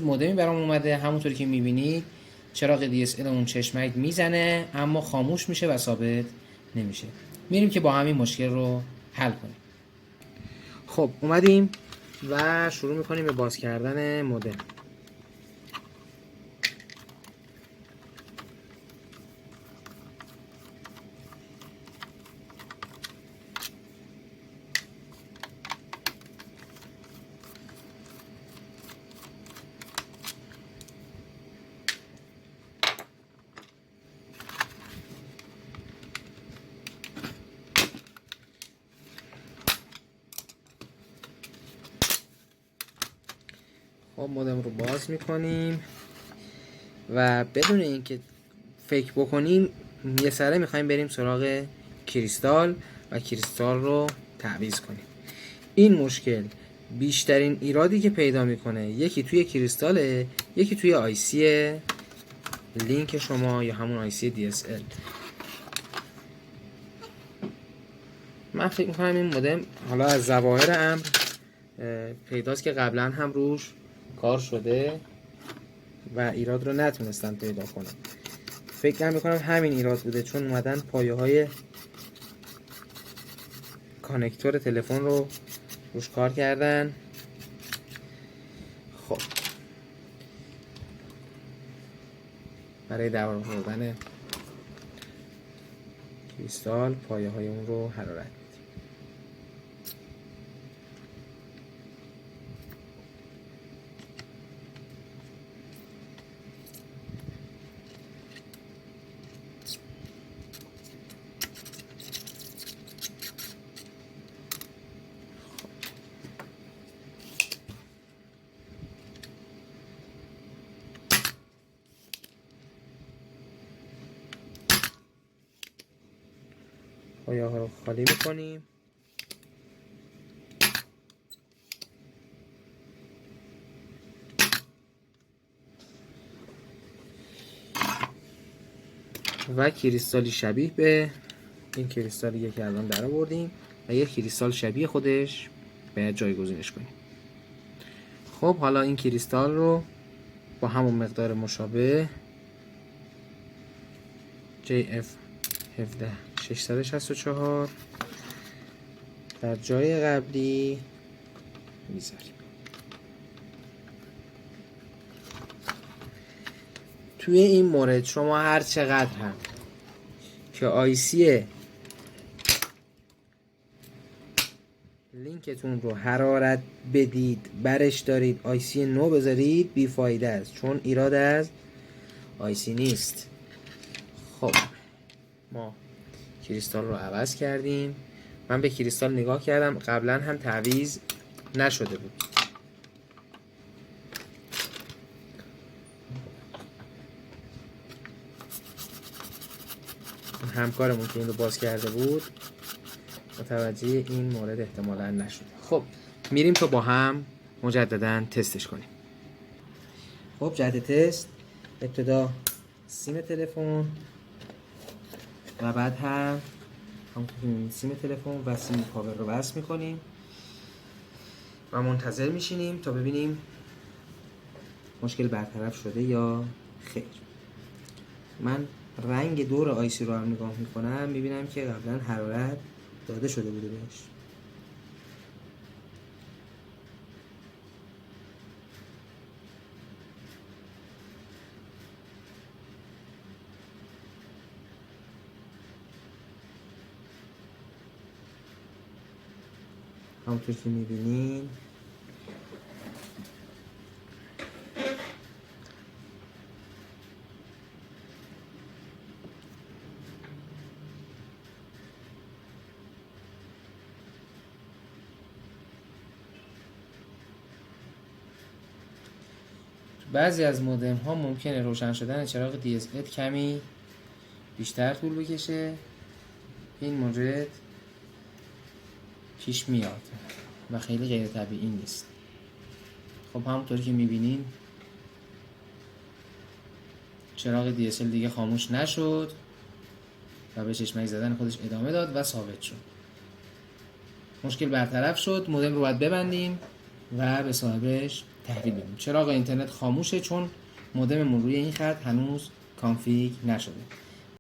مودمی برام اومده، همونطوری که میبینید چراغ DSL اون چشمک میزنه اما خاموش میشه و ثابت نمیشه. میریم که با همین مشکل رو حل کنیم. خب اومدیم و شروع میکنیم به باز کردن مودم. خب مودم رو باز میکنیم و بدون اینکه فکر بکنیم یه سره میخوایم بریم سراغ کریستال و کریستال رو تعویض کنیم. این مشکل بیشترین ایرادی که پیدا میکنه یکی توی کریستاله، یکی توی آیسی لینک شما یا همون آیسی DSL. من فکر میکنم این مودم حالا از ظواهر امر پیداست که قبلا هم روش کار شده و ایراد رو نتونستن پیدا کنم. فکر میکنم همین ایراد بوده، چون اومدن پایه های کانکتور تلفن رو روش کار کردن. خب برای در آوردن کریستال پایه های اون رو حرارت میدیم. پایه ها رو خالی میکنیم. و کریستالی شبیه به این کریستالیه که الان در آوردیم و یک کریستال شبیه خودش باید جایگزینش کنیم. خب حالا این کریستال رو با همون مقدار مشابه JF17664 در جای قبلی میذاریم. توی این مورد شما هر چقدر هم که آیسی لینکتون رو حرارت بدید برش دارید آیسی نو بذارید بیفایده است، چون ایراد از آیسی نیست. خب ما کریستال رو عوض کردیم. من به کریستال نگاه کردم، قبلا هم تعویض نشده بود. همکارمون که این رو باز کرده بود متوجه این مورد احتمالا نشده. خب میریم تا با هم مجددا تستش کنیم. خب جهت تست ابتدا سیم تلفن و بعد هم سیم تلفن و سیم پاور رو وصل میکنیم و منتظر میشینیم تا ببینیم مشکل برطرف شده یا خیر. من رنگ دور آیسی رو هم نگاه میکنم، میبینم که قبلا حرارت داده شده بوده بهش. همونطور که میبینین بعضی از مودم ها ممکنه روشن شدن چراغ DSL کمی بیشتر طول بکشه. این مورد پیش میاد و خیلی غیر طبیعی نیست. خب همونطوری که میبینین چراغ DSL دیگه خاموش نشد و به چشمک زدن خودش ادامه داد و ثابت شد. مشکل برطرف شد. مودم رو باید ببندیم و به صاحبش تحویل بدیم. چراغ اینترنت خاموشه چون مودممون روی این خط هنوز کانفیگ نشده.